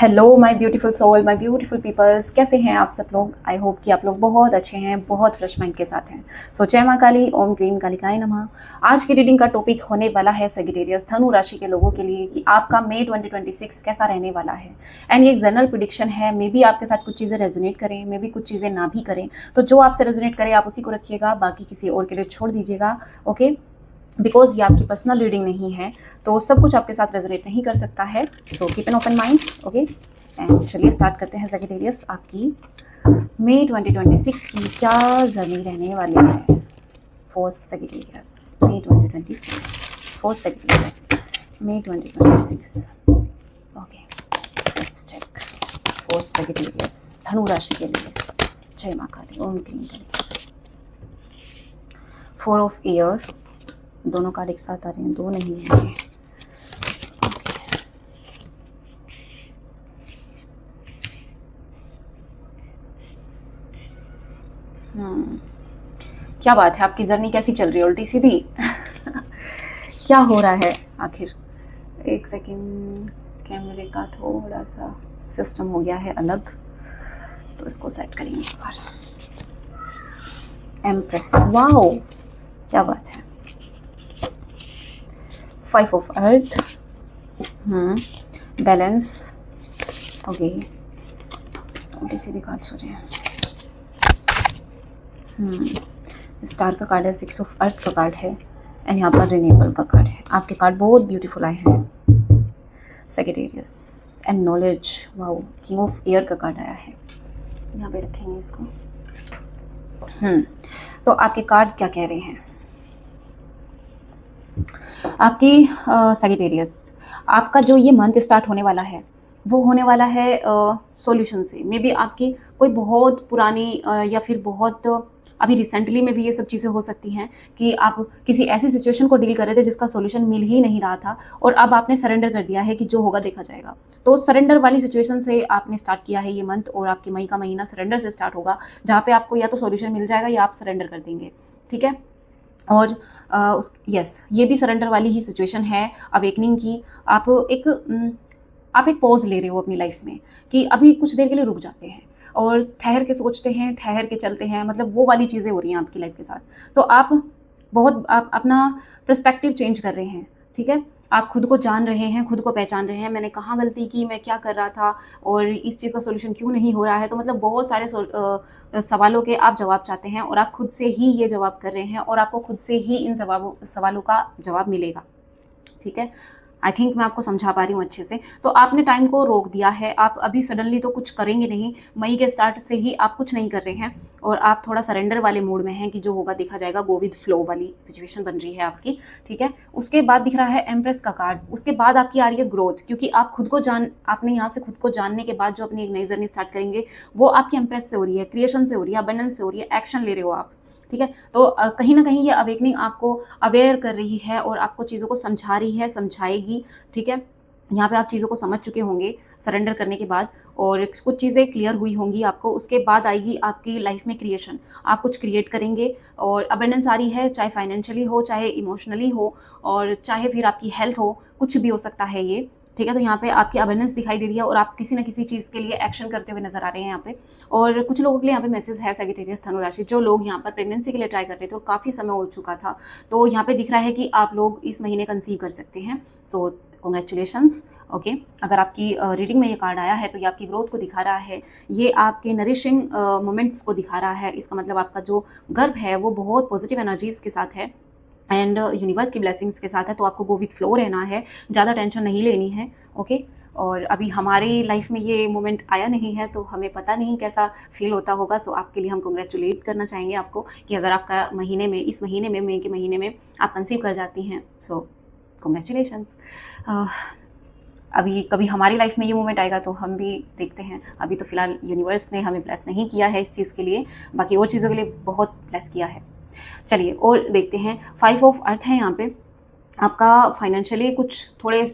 Hello my beautiful soul, my beautiful peoples, कैसे हैं आप सब लोग। आई होप कि आप लोग बहुत अच्छे हैं, बहुत फ्रेश माइंड के साथ हैं। सो जय माँ काली, ओम क्लीम कालिकाय नमः। आज की रीडिंग का टॉपिक होने वाला है सेजिटेरियस धनु राशि के लोगों के लिए कि आपका मई 2026 कैसा रहने वाला है। एंड ये एक जनरल प्रिडिक्शन है, मे बी आपके साथ कुछ चीज़ें रेजोनेट करें, मे बी कुछ चीज़ें ना भी करें। तो जो आपसे रेजोनेट करे आप उसी को रखिएगा, बाकी किसी और के लिए छोड़ दीजिएगा। ओके, बिकॉज ये आपकी पर्सनल रीडिंग नहीं है, तो सब कुछ आपके साथ रेजोनेट नहीं कर सकता है। So keep an open mind. Okay, and चलिए स्टार्ट करते हैं। सेजिटेरियस, आपकी मई 2026 की क्या जर्नी रहने वाली है for Sagittarius. May 2026 for Sagittarius, May 2026। Okay, let's check for Sagittarius धनु राशि के लिए। जय माँ काली, ओम क्लीम काली। 4 ऑफ एयर, दोनों कार्ड एक साथ आ रहे हैं, दो नहीं है। क्या बात है, आपकी जर्नी कैसी चल रही है, उल्टी सीधी? क्या हो रहा है आखिर? एक सेकंड, कैमरे का थोड़ा सा सिस्टम हो गया है अलग, तो इसको सेट करेंगे एक बार। एम्प्रेस, वाओ क्या बात है। 5 ऑफ अर्थ, बैलेंस। ओके, उल्टी सीधी कार्ड्स हो रहे हैं। स्टार का कार्ड है, 6 ऑफ अर्थ का कार्ड है, एंड यहाँ पर रिन्यूएबल का कार्ड है। आपके कार्ड बहुत ब्यूटीफुल आए हैं। Sagittarius and knowledge, wow. King of air का कार्ड आया है, यहाँ पे रखेंगे इसको। तो आपके कार्ड क्या कह रहे हैं? आपकी सेजिटेरियस, आपका जो ये मंथ स्टार्ट होने वाला है वो होने वाला है सॉल्यूशन से। मे बी आपकी कोई बहुत पुरानी या फिर बहुत अभी रिसेंटली में भी ये सब चीज़ें हो सकती हैं कि आप किसी ऐसी सिचुएशन को डील कर रहे थे जिसका सॉल्यूशन मिल ही नहीं रहा था, और अब आपने सरेंडर कर दिया है कि जो होगा देखा जाएगा। तो सरेंडर वाली सिचुएशन से आपने स्टार्ट किया है ये मंथ, और आपके मई का महीना सरेंडर से स्टार्ट होगा, जहाँ पे आपको या तो सॉल्यूशन मिल जाएगा या आप सरेंडर कर देंगे। ठीक है, और यस, ये भी सरेंडर वाली ही सिचुएशन है, अवेकनिंग की। आप एक पॉज ले रहे हो अपनी लाइफ में कि अभी कुछ देर के लिए रुक जाते हैं और ठहर के सोचते हैं, ठहर के चलते हैं, मतलब वो वाली चीज़ें हो रही हैं आपकी लाइफ के साथ। तो आप अपना पर्सपेक्टिव चेंज कर रहे हैं। ठीक है, आप खुद को जान रहे हैं, खुद को पहचान रहे हैं, मैंने कहाँ गलती की, मैं क्या कर रहा था, और इस चीज़ का सोल्यूशन क्यों नहीं हो रहा है। तो मतलब बहुत सारे सवालों के आप जवाब चाहते हैं, और आप खुद से ही ये जवाब कर रहे हैं, और आपको खुद से ही इन सवालों का जवाब मिलेगा। ठीक है, आई थिंक मैं आपको समझा पा रही हूँ अच्छे से। तो आपने टाइम को रोक दिया है, आप अभी सडनली तो कुछ करेंगे नहीं, मई के स्टार्ट से ही आप कुछ नहीं कर रहे हैं, और आप थोड़ा सरेंडर वाले मूड में हैं कि जो होगा देखा जाएगा, गो विद फ्लो वाली सिचुएशन बन रही है आपकी। ठीक है, उसके बाद दिख रहा है एम्प्रेस का कार्ड, उसके बाद आपकी आ रही है ग्रोथ, क्योंकि आपने यहाँ से खुद को जानने के बाद जो अपनी एक नई जर्नी स्टार्ट करेंगे वो आपकी एम्प्रेस से हो रही है, क्रिएशन से हो रही है, अबंडेंस से हो रही है, एक्शन ले रहे हो आप। ठीक है, तो कहीं ना कहीं ये अवेकनिंग आपको अवेयर कर रही है और आपको चीज़ों को समझा रही है, समझाएगी। ठीक है, यहाँ पे आप चीज़ों को समझ चुके होंगे सरेंडर करने के बाद, और कुछ चीज़ें क्लियर हुई होंगी आपको। उसके बाद आएगी आपकी लाइफ में क्रिएशन, आप कुछ क्रिएट करेंगे, और अबंडेंस आ रही है, चाहे फाइनेंशियली हो, चाहे इमोशनली हो, और चाहे फिर आपकी हेल्थ हो, कुछ भी हो सकता है ये। ठीक है, तो यहाँ पे आपकी अबंडेंस दिखाई दे रही है, और आप किसी न किसी चीज़ के लिए एक्शन करते हुए नजर आ रहे हैं यहाँ पे। और कुछ लोगों के लिए यहाँ पे मैसेज है सेजिटेरियस धनु राशि, जो लोग यहाँ पर प्रेगनेंसी के लिए ट्राई कर रहे थे और काफ़ी समय हो चुका था, तो यहाँ पे दिख रहा है कि आप लोग इस महीने कंसीव कर सकते हैं। सो कॉन्ग्रेचुलेशंस। ओके, अगर आपकी रीडिंग में ये कार्ड आया है तो ये आपकी ग्रोथ को दिखा रहा है, ये आपके नरिशिंग मोमेंट्स को दिखा रहा है। इसका मतलब आपका जो गर्भ है वो बहुत पॉजिटिव एनर्जीज के साथ है, एंड यूनिवर्स की ब्लेसिंग्स के साथ है। तो आपको गो विथ फ्लो रहना है, ज़्यादा टेंशन नहीं लेनी है। ओके, और अभी हमारी लाइफ में ये मोमेंट आया नहीं है, तो हमें पता नहीं कैसा फील होता होगा। सो आपके लिए हम कॉन्ग्रेचुलेट करना चाहेंगे आपको कि अगर आपका इस महीने में, मई के महीने में आप कंसीव कर जाती हैं, सो कॉन्ग्रेचुलेशंस। अभी कभी हमारी लाइफ में ये मोमेंट आएगा तो हम भी देखते हैं। अभी तो फिलहाल यूनिवर्स ने हमें ब्लेस नहीं किया है इस चीज़ के लिए, बाकी और चीज़ों के लिए बहुत ब्लेस किया है। चलिए और देखते हैं। 5 ऑफ अर्थ है यहाँ पे, आपका फाइनेंशियली कुछ थोड़े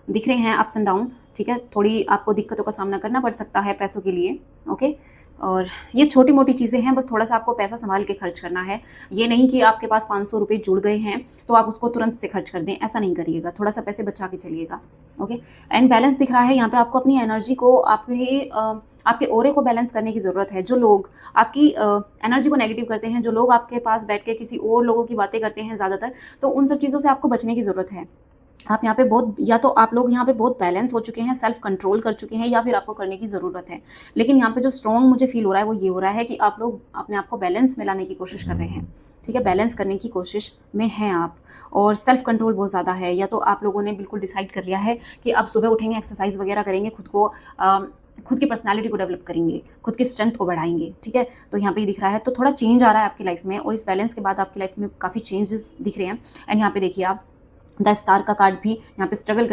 दिख रहे हैं अप्स एंड डाउन। ठीक है, थोड़ी आपको दिक्कतों का सामना करना पड़ सकता है पैसों के लिए। ओके, और ये छोटी-मोटी चीज़ें हैं, बस थोड़ा-सा आपको पैसा सँभाल के खर्च करना है। ये नहीं कि आपके पास 500 रुपए जुड़ गए हैं, तो आप उसको तुरंत से खर्च कर दें, ऐसा नहीं करिएगा। थोड़ा-सा पैसे बचा के चलिएगा, ओके? एंड बैलेंस दिख रहा है यहाँ पे आपको अपनी एनर्जी को आपके ऑरे को बैलेंस करने की ज़रूरत है। जो लोग आपकी एनर्जी को नेगेटिव करते हैं, जो लोग आपके पास बैठ के किसी और लोगों की बातें करते हैं ज़्यादातर, तो उन सब चीज़ों से आपको बचने की ज़रूरत है। आप यहाँ पे बहुत या तो आप लोग यहाँ पे बहुत बैलेंस हो चुके हैं, सेल्फ कंट्रोल कर चुके हैं या फिर आपको करने की ज़रूरत है। लेकिन यहाँ पे जो स्ट्रॉन्ग मुझे फ़ील हो रहा है वो ये हो रहा है कि आप लोग अपने आप को बैलेंस में लाने की कोशिश कर रहे हैं, ठीक है? बैलेंस करने की कोशिश में हैं आप और सेल्फ कंट्रोल बहुत ज़्यादा है। या तो आप लोगों ने बिल्कुल डिसाइड कर लिया है कि आप सुबह उठेंगे, एक्सरसाइज़ वगैरह करेंगे, खुद की पर्सनैलिटी को डेवलप करेंगे, खुद की स्ट्रेंथ को बढ़ाएँगे, ठीक है? तो यहाँ पे ये दिख रहा है, तो थोड़ा चेंज आ रहा है आपकी लाइफ़ में और इस बैलेंस के बाद आपकी लाइफ़ में काफ़ी चेंजेस दिख रहे हैं। एंड यहाँ पे देखिए आप द स्टार का कार्ड भी यहाँ पे स्ट्रगल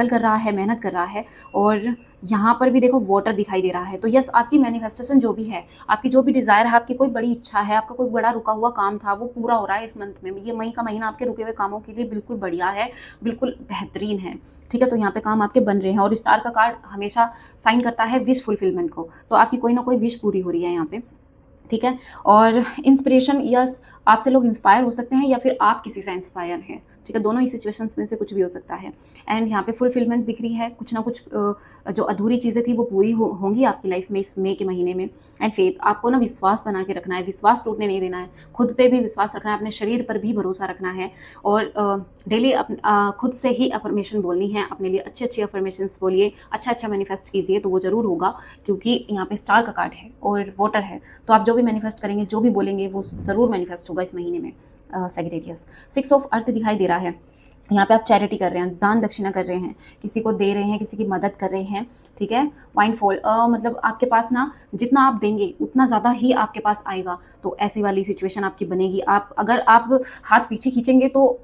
कर रहा है, मेहनत कर रहा है और यहाँ पर भी देखो वाटर दिखाई दे रहा है। तो यस, आपकी मैनिफेस्टेशन जो भी है, आपकी जो भी डिज़ायर है, आपकी कोई बड़ी इच्छा है, आपका कोई बड़ा रुका हुआ काम था, वो पूरा हो रहा है इस मंथ में। ये मई का महीना आपके रुके हुए कामों के लिए बिल्कुल बढ़िया है, बिल्कुल बेहतरीन है, ठीक है? तो यहाँ पे काम आपके बन रहे हैं और स्टार का कार्ड हमेशा साइन करता है विश फुलफिलमेंट को। तो आपकी कोई ना कोई विश पूरी हो रही है यहाँ पे, ठीक है? और इंस्पिरेशन, यस, आपसे लोग इंस्पायर हो सकते हैं या फिर आप किसी से इंस्पायर हैं, ठीक है? दोनों ही सिचुएशंस में से कुछ भी हो सकता है। एंड यहाँ पे फुलफिलमेंट दिख रही है, कुछ ना कुछ जो अधूरी चीज़ें थी वो पूरी होंगी आपकी लाइफ में इस मई के महीने में। एंड फेथ, आपको ना विश्वास बना के रखना है, विश्वास टूटने नहीं देना है, खुद पे भी विश्वास रखना है, अपने शरीर पर भी भरोसा रखना है और डेली खुद से ही अफर्मेशन बोलनी है, अपने लिए अच्छे अच्छे अफर्मेशंस बोलिए, अच्छा मैनिफेस्ट कीजिए, तो वो ज़रूर होगा क्योंकि यहाँ पे स्टार का कार्ड है और वाटर है। तो आप जो भी मैनिफेस्ट करेंगे, जो भी बोलेंगे, वो ज़रूर मैनिफेस्ट होगा इस महीने में। सैजिटेरियस, 6 ऑफ अर्थ दिखाई दे रहा है। यहाँ पे आप चैरिटी कर रहे हैं, दान दक्षिणा कर रहे हैं, किसी को दे रहे हैं, किसी की मदद कर रहे हैं, ठीक है? वाइंडफॉल, मतलब आपके पास ना जितना आप देंगे उतना ज़्यादा ही आपके पास आएगा। तो ऐसी वाली सिचुएशन आपकी बनेगी। अगर आप हाथ पीछे खींचेंगे तो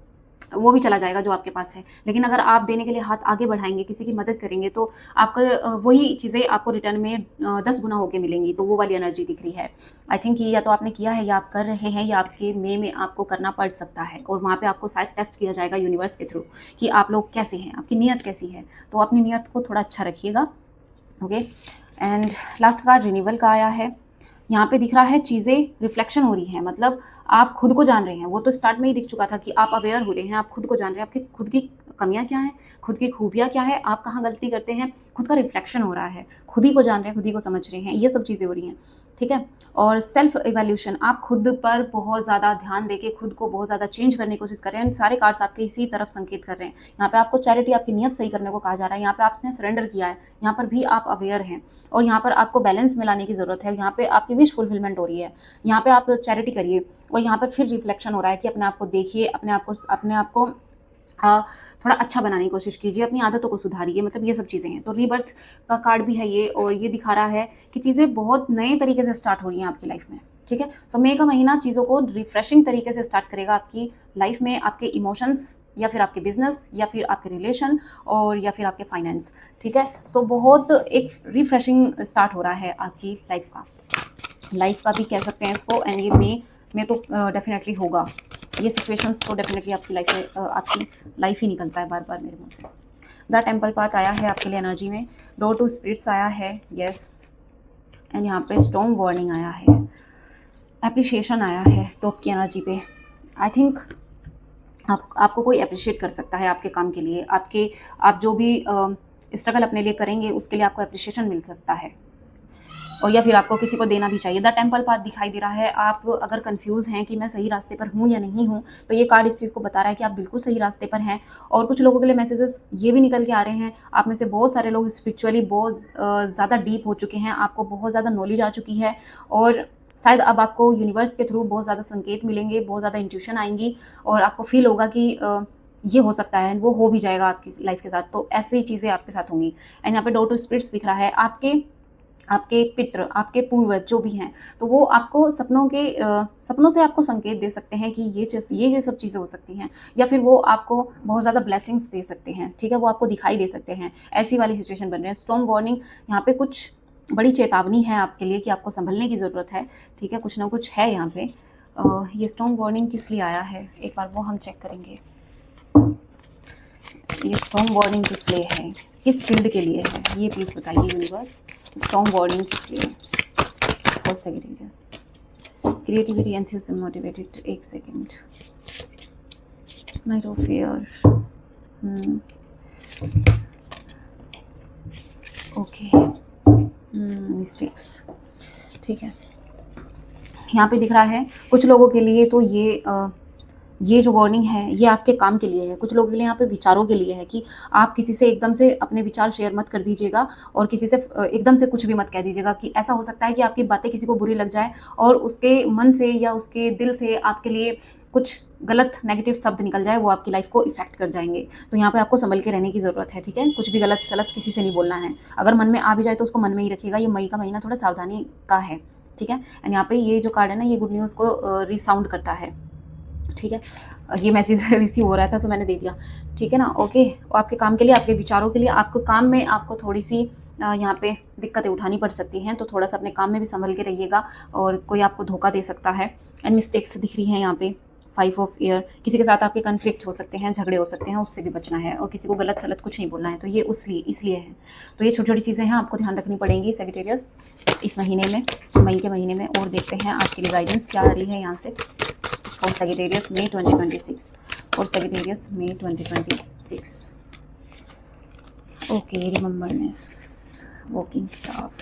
वो भी चला जाएगा जो आपके पास है, लेकिन अगर आप देने के लिए हाथ आगे बढ़ाएंगे, किसी की मदद करेंगे, तो आपका वही चीज़ें आपको रिटर्न में 10 गुना होके मिलेंगी। तो वो वाली एनर्जी दिख रही है। आई थिंक ये या तो आपने किया है या आप कर रहे हैं या आपके मई में आपको करना पड़ सकता है और वहाँ पे आपको शायद टेस्ट किया जाएगा यूनिवर्स के थ्रू कि आप लोग कैसे हैं, आपकी नीयत कैसी है। तो अपनी नीयत को थोड़ा अच्छा रखिएगा, okay? And last card renewal का आया है। यहाँ पे दिख रहा है चीज़ें रिफ्लेक्शन हो रही हैं, मतलब आप खुद को जान रहे हैं। वो तो स्टार्ट में ही दिख चुका था कि आप अवेयर हो रहे हैं, आप खुद को जान रहे हैं, आपकी खुद की कमियां क्या हैं, खुद की खूबियां क्या है, आप कहाँ गलती करते हैं, खुद का रिफ्लेक्शन हो रहा है, खुद ही को जान रहे हैं, खुद ही को समझ रहे हैं, ये सब चीज़ें हो रही हैं, ठीक है? और सेल्फ इवैल्यूएशन, आप खुद पर बहुत ज़्यादा ध्यान देके खुद को बहुत ज़्यादा चेंज करने की कोशिश कर रहे हैं। सारे कार्ड्स आपके इसी तरफ संकेत कर रहे हैं। यहाँ पे आपको चैरिटी, आपकी नीयत सही करने को कहा जा रहा है। यहाँ पे आपने सरेंडर किया है, यहाँ पर भी आप अवेयर हैं और यहाँ पर आपको बैलेंस में लाने की ज़रूरत है। यहाँ पे आपकी विश फुलफिलमेंट हो रही है, यहाँ पे आप चैरिटी करिए और यहाँ पर फिर रिफ्लेक्शन हो रहा है कि अपने आप को देखिए, अपने आप को थोड़ा अच्छा बनाने की कोशिश कीजिए, अपनी आदतों को सुधारिए, मतलब ये सब चीज़ें हैं। तो रीबर्थ का कार्ड भी है ये और ये दिखा रहा है कि चीज़ें बहुत नए तरीके से स्टार्ट हो रही हैं आपकी लाइफ में, ठीक है? सो मई का महीना चीज़ों को रिफ्रेशिंग तरीके से स्टार्ट करेगा आपकी लाइफ में, आपके इमोशंस या फिर आपके बिजनेस या फिर आपके रिलेशन और या फिर आपके फाइनेंस, ठीक है? सो बहुत एक रिफ्रेशिंग स्टार्ट हो रहा है आपकी लाइफ का भी कह सकते हैं इसको। एंड ये मई में तो डेफिनेटली होगा। ये सिचुएशंस तो डेफिनेटली आपकी लाइफ में आपकी लाइफ ही निकलता है बार बार मेरे मुंह से। द टेम्पल पाथ आया है आपके लिए एनर्जी में, डोर टू स्पिरिट्स आया है, यस। एंड यहाँ पे स्टॉर्म वार्निंग आया है, एप्रिशिएशन आया है टॉप की एनर्जी पे। आई थिंक आपको कोई अप्रिशिएट कर सकता है आपके काम के लिए, आप जो भी स्ट्रगल अपने लिए करेंगे उसके लिए आपको अप्रिशिएशन मिल सकता है और या फिर आपको किसी को देना भी चाहिए। द टेम्पल पाथ दिखाई दे रहा है। आप अगर कंफ्यूज हैं कि मैं सही रास्ते पर हूँ या नहीं हूँ, तो ये कार्ड इस चीज़ को बता रहा है कि आप बिल्कुल सही रास्ते पर हैं। और कुछ लोगों के लिए मैसेजेस ये भी निकल के आ रहे हैं, आप में से बहुत सारे लोग स्पिरिचुअली बहुत ज़्यादा डीप हो चुके हैं, आपको बहुत ज़्यादा नॉलेज आ चुकी है और शायद अब आपको यूनिवर्स के थ्रू बहुत ज़्यादा संकेत मिलेंगे, बहुत ज़्यादा इंट्यूशन आएंगी और आपको फील होगा कि ये हो सकता है, वो हो भी जाएगा आपकी लाइफ के साथ। तो ऐसी चीज़ें आपके साथ होंगी। एंड यहाँ पे डोर टू स्पिरिट्स दिख रहा है, आपके पितृ, आपके पूर्वज जो भी हैं, तो वो आपको सपनों से आपको संकेत दे सकते हैं कि ये सब चीज़ें हो सकती हैं या फिर वो आपको बहुत ज़्यादा ब्लेसिंग्स दे सकते हैं, ठीक है? वो आपको दिखाई दे सकते हैं। ऐसी वाली सिचुएशन बन रही है। स्टॉर्म वार्निंग, यहाँ पे कुछ बड़ी चेतावनी है आपके लिए कि आपको संभलने की ज़रूरत है, ठीक है? कुछ ना कुछ है यहाँ पे। ये स्टॉर्म वार्निंग किस लिए आया है, एक बार वो हम चेक करेंगे। ये स्टॉर्म वार्निंग किस लिए है, किस फील्ड के लिए है, ये प्लीज़ बताइए यूनिवर्स। स्टॉर्म वार्निंग किस लिए है? फॉर सैजिटेरियस, क्रिएटिविटी, एंथुसिज्म, मोटिवेटेड, एक second, night of fair, okay, mistakes, ठीक है। यहाँ पे दिख रहा है कुछ लोगों के लिए तो ये जो वार्निंग है ये आपके काम के लिए है, कुछ लोगों के लिए यहाँ पे विचारों के लिए है कि आप किसी से एकदम से अपने विचार शेयर मत कर दीजिएगा और किसी से एकदम से कुछ भी मत कह दीजिएगा, कि ऐसा हो सकता है कि आपकी बातें किसी को बुरी लग जाए और उसके मन से या उसके दिल से आपके लिए कुछ गलत नेगेटिव शब्द निकल जाए, वो आपकी लाइफ को इफेक्ट कर जाएंगे। तो यहाँ पे आपको संभल के रहने की ज़रूरत है, ठीक है। कुछ भी गलत सलत किसी से नहीं बोलना है, अगर मन में आ भी जाए तो उसको मन में ही रखिएगा। ये मई का महीना थोड़ा सावधानी का है, ठीक है। एंड यहाँ पे ये जो कार्ड है ना, ये गुड न्यूज़ को रिसाउंड करता है, ठीक है। ये मैसेज रिसीव हो रहा था, सो मैंने दे दिया, ठीक है ना। ओके, आपके काम के लिए, आपके विचारों के लिए, आपको काम में आपको थोड़ी सी यहाँ पे दिक्कतें उठानी पड़ सकती हैं, तो थोड़ा सा अपने काम में भी संभल के रहिएगा, और कोई आपको धोखा दे सकता है। एंड मिस्टेक्स दिख रही हैं यहाँ पे, 5 ऑफ एयर, किसी के साथ आपके कन्फ्लिक्ट हो सकते हैं, झगड़े हो सकते हैं, उससे भी बचना है, और किसी को गलत सलत कुछ नहीं बोलना है, तो ये इसलिए है। तो ये छोटी छोटी चीज़ें हैं, आपको ध्यान रखनी पड़ेंगी सैजिटेरियस इस महीने में, मई के महीने में। और देखते हैं आपके लिए गाइडेंस क्या आ रही है यहाँ से for Sagittarius May 2026, for Sagittarius May 2026। Okay, remembrance, walking staff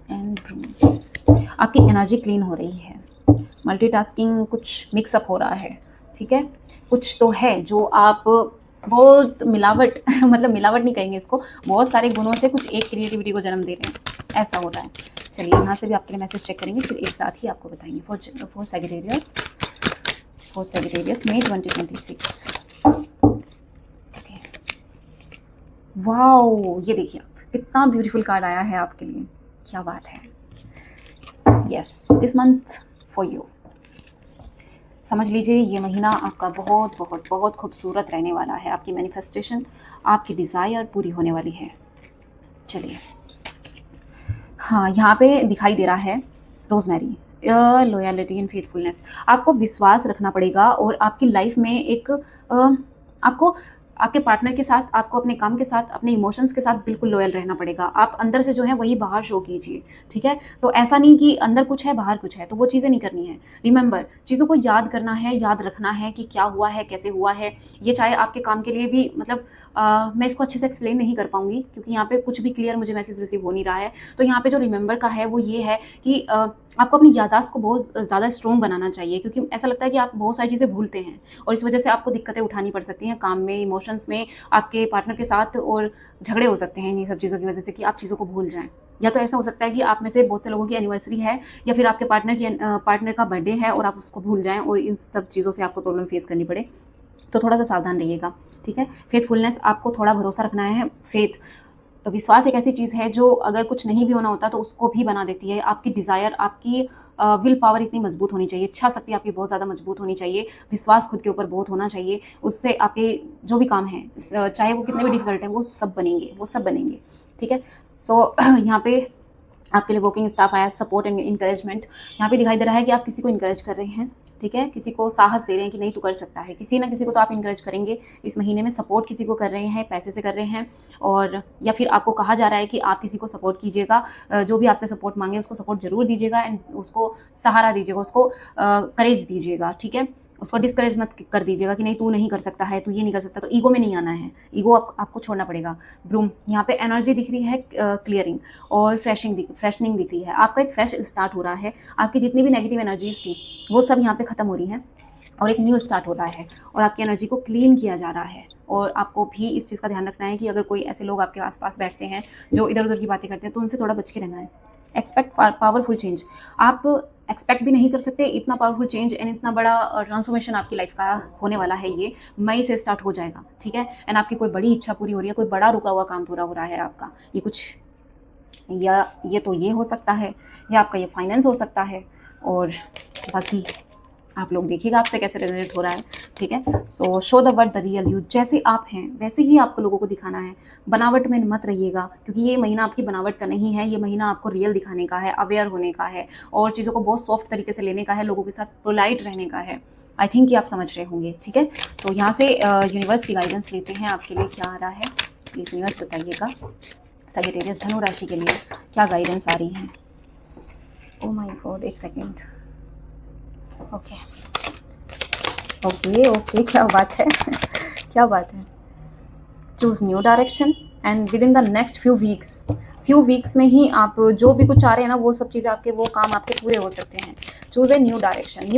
and broom. आपकी एनर्जी क्लीन हो रही है, मल्टीटास्किंग कुछ मिक्सअप हो रहा है, ठीक है। कुछ तो है जो आप बहुत मिलावट मतलब मिलावट नहीं कहेंगे इसको, बहुत सारे गुणों से कुछ एक क्रिएटिविटी को जन्म दे रहे हैं, ऐसा हो रहा है। चलिए यहाँ से भी आपके लिए मैसेज चेक करेंगे, फिर एक साथ ही आपको बताएंगे for Sagittarius May 2026। Okay, wow, ये देखिए आप, कितना ब्यूटीफुल कार्ड आया है आपके लिए, क्या बात है। Yes, this month for you, समझ लीजिए ये महीना आपका बहुत बहुत बहुत खूबसूरत रहने वाला है। आपकी मैनिफेस्टेशन, आपकी डिज़ायर पूरी होने वाली है। चलिए, हाँ, यहाँ पे दिखाई दे रहा है रोजमेरी, लॉयल्टी एंड फेथफुलनेस। आपको विश्वास रखना पड़ेगा, और आपकी लाइफ में एक आपको आपके पार्टनर के साथ, आपको अपने काम के साथ, अपने इमोशंस के साथ बिल्कुल लॉयल रहना पड़ेगा। आप अंदर से जो है वही बाहर शो कीजिए, ठीक है। तो ऐसा नहीं कि अंदर कुछ है बाहर कुछ है, तो वो चीज़ें नहीं करनी है। रिमेंबर, चीज़ों को याद करना है, याद रखना है कि क्या हुआ है, कैसे हुआ है। ये चाहे आपके काम के लिए भी, मतलब मैं इसको अच्छे से एक्सप्लेन नहीं कर पाऊंगी क्योंकि यहाँ पे कुछ भी क्लियर मुझे मैसेज रिसीव हो नहीं रहा है। तो यहाँ पे जो रिमेंबर का है वो ये है कि आपको अपनी याददाश्त को बहुत ज़्यादा स्ट्रॉन्ग बनाना चाहिए, क्योंकि ऐसा लगता है कि आप बहुत सारी चीज़ें भूलते हैं, और इस वजह से आपको दिक्कतें उठानी पड़ सकती हैं काम में, इमोशंस में, आपके पार्टनर के साथ, और झगड़े हो सकते हैं इन्हीं सब चीज़ों की वजह से कि आप चीज़ों को भूल जाएं। या तो ऐसा हो सकता है कि आप में से बहुत से लोगों की एनिवर्सरी है, या फिर आपके पार्टनर का बर्थडे है और आप उसको भूल जाएं, और इन सब चीज़ों से आपको प्रॉब्लम फेस करनी पड़े। तो थोड़ा सा सावधान रहिएगा, ठीक है। फेथफुलनेस, आपको थोड़ा भरोसा रखना है। फेथ, विश्वास एक ऐसी चीज़ है जो अगर कुछ नहीं भी होना होता तो उसको भी बना देती है। आपकी डिज़ायर, आपकी विल पावर इतनी मजबूत होनी चाहिए, इच्छा शक्ति आपकी बहुत ज़्यादा मजबूत होनी चाहिए, विश्वास खुद के ऊपर बहुत होना चाहिए। उससे आपके जो भी काम हैं, चाहे वो कितने भी डिफिकल्ट हैं, वो सब बनेंगे, ठीक है। सो यहाँ पे आपके लिए वर्किंग स्टाफ आया, सपोर्ट एंड इंकरेजमेंट। यहाँ पे दिखाई दे रहा है कि आप किसी को इंकरेज कर रहे हैं, ठीक है। किसी को साहस दे रहे हैं कि नहीं, तू कर सकता है। किसी ना किसी को तो आप इंकरेज करेंगे इस महीने में, सपोर्ट किसी को कर रहे हैं, पैसे से कर रहे हैं, और या फिर आपको कहा जा रहा है कि आप किसी को सपोर्ट कीजिएगा। जो भी आपसे सपोर्ट मांगे उसको सपोर्ट जरूर दीजिएगा, एंड उसको सहारा दीजिएगा, उसको करेज दीजिएगा, ठीक है। उसको डिस्करेज मत कर दीजिएगा कि नहीं तू नहीं कर सकता है, तू ये नहीं कर सकता। तो ईगो में नहीं आना है, ईगो आपको छोड़ना पड़ेगा। ब्रूम, यहाँ पे एनर्जी दिख रही है, क्लियरिंग और फ्रेशनिंग दिख रही है। आपका एक फ्रेश स्टार्ट हो रहा है। आपकी जितनी भी नेगेटिव एनर्जीज थी वो सब यहाँ पे खत्म हो रही हैं, और एक न्यू स्टार्ट हो रहा है, और आपकी एनर्जी को क्लीन किया जा रहा है। और आपको भी इस चीज़ का ध्यान रखना है कि अगर कोई ऐसे लोग आपके आसपास बैठते हैं जो इधर उधर की बातें करते हैं, तो उनसे थोड़ा बच के रहना है। एक्सपेक्ट पावरफुल चेंज, आप एक्सपेक्ट भी नहीं कर सकते इतना पावरफुल चेंज एंड इतना बड़ा ट्रांसफॉर्मेशन आपकी लाइफ का होने वाला है। ये मई से स्टार्ट हो जाएगा, ठीक है। एंड आपकी कोई बड़ी इच्छा पूरी हो रही है, कोई बड़ा रुका हुआ काम पूरा हो रहा है आपका। ये कुछ, या ये हो सकता है, या आपका ये फाइनेंस हो सकता है, और बाकी आप लोग देखिएगा आपसे कैसे रेजोनेट हो रहा है, ठीक है। सो show the word the real you, जैसे आप हैं वैसे ही आपको लोगों को दिखाना है। बनावट में मत रहिएगा, क्योंकि ये महीना आपकी बनावट का नहीं है। ये महीना आपको रियल दिखाने का है, अवेयर होने का है, और चीज़ों को बहुत सॉफ्ट तरीके से लेने का है, लोगों के साथ पोलाइट रहने का है। आई थिंक कि आप समझ रहे होंगे, ठीक है। सो यहाँ से यूनिवर्स की गाइडेंस लेते हैं, आपके लिए क्या आ रहा है प्लीज़ यूनिवर्स बताइएगा। सैजिटेरियस धनु राशि के लिए क्या गाइडेंस आ रही है। ओ गॉड, एक सेकेंड। ओके ओके ओके, क्या बात है क्या बात है। Choose new direction and with in the next few weeks में ही आप जो भी कुछ चाह रहे हैं ना, वो सब चीज़ें आपके, वो काम आपके पूरे हो सकते हैं। Choose a new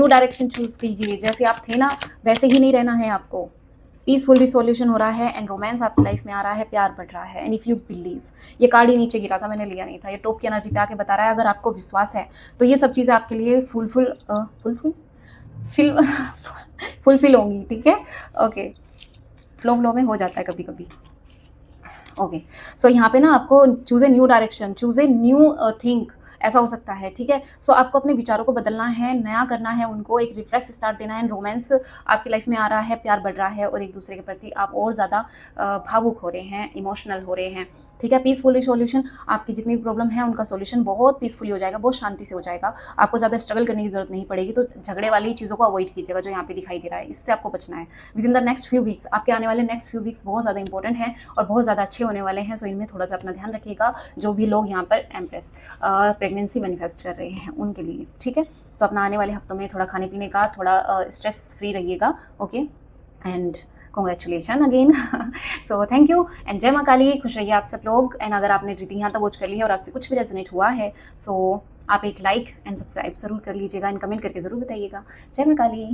direction choose कीजिए। जैसे आप थे ना, वैसे ही नहीं रहना है आपको। पीसफुल रिसोल्यूशन हो रहा है एंड रोमांस आपकी लाइफ में आ रहा है, प्यार बढ़ रहा है। एंड इफ़ यू बिलीव, ये कार्ड ही नीचे गिरा था, मैंने लिया नहीं था, ये टॉप की एनर्जी पे आके बता रहा है, अगर आपको विश्वास है तो ये सब चीज़ें आपके लिए फिल फुलफिल होंगी, ठीक है। ओके, फ्लो में हो जाता है कभी कभी। ओके, सो यहाँ पे ना आपको choose a new direction, choose a new think, ऐसा हो सकता है, ठीक है। सो आपको अपने विचारों को बदलना है, नया करना है उनको, एक रिफ्रेश स्टार्ट देना है। रोमांस आपकी लाइफ में आ रहा है, प्यार बढ़ रहा है और एक दूसरे के प्रति आप और ज़्यादा भावुक हो रहे हैं, इमोशनल हो रहे हैं, ठीक है। पीसफुली सॉल्यूशन, आपकी जितनी भी प्रॉब्लम है उनका सॉल्यूशन बहुत पीसफुली हो जाएगा, बहुत शांति से हो जाएगा। आपको ज़्यादा स्ट्रगल करने की जरूरत नहीं पड़ेगी। तो झगड़े वाली चीज़ों को अवॉइड कीजिएगा जो यहाँ पे दिखाई दे रहा है, इससे आपको बचना है। With in the next few weeks, आपके आने वाले नेक्स्ट फ्यू वीक्स बहुत ज़्यादा इंपॉर्टेंट है और बहुत ज़्यादा अच्छे होने वाले हैं। सो इनमें थोड़ा सा अपना ध्यान रखिएगा, जो भी लोग यहाँ पर एम्प्रेस प्रेगनेंसी मैनिफेस्ट कर रहे हैं उनके लिए, ठीक है। सो अपना आने वाले हफ्तों में थोड़ा खाने पीने का, थोड़ा स्ट्रेस फ्री रहिएगा। Okay, and congratulation again. So thank you and जय माँ काली, खुश रहिए आप सब लोग। एंड अगर आपने रीडिंग यहाँ तक वॉच कर ली है और आपसे कुछ भी रेजोनेट हुआ है, सो आप एक लाइक एंड सब्सक्राइब ज़रूर कर लीजिएगा एंड कमेंट करके ज़रूर बताइएगा। जय माँ काली।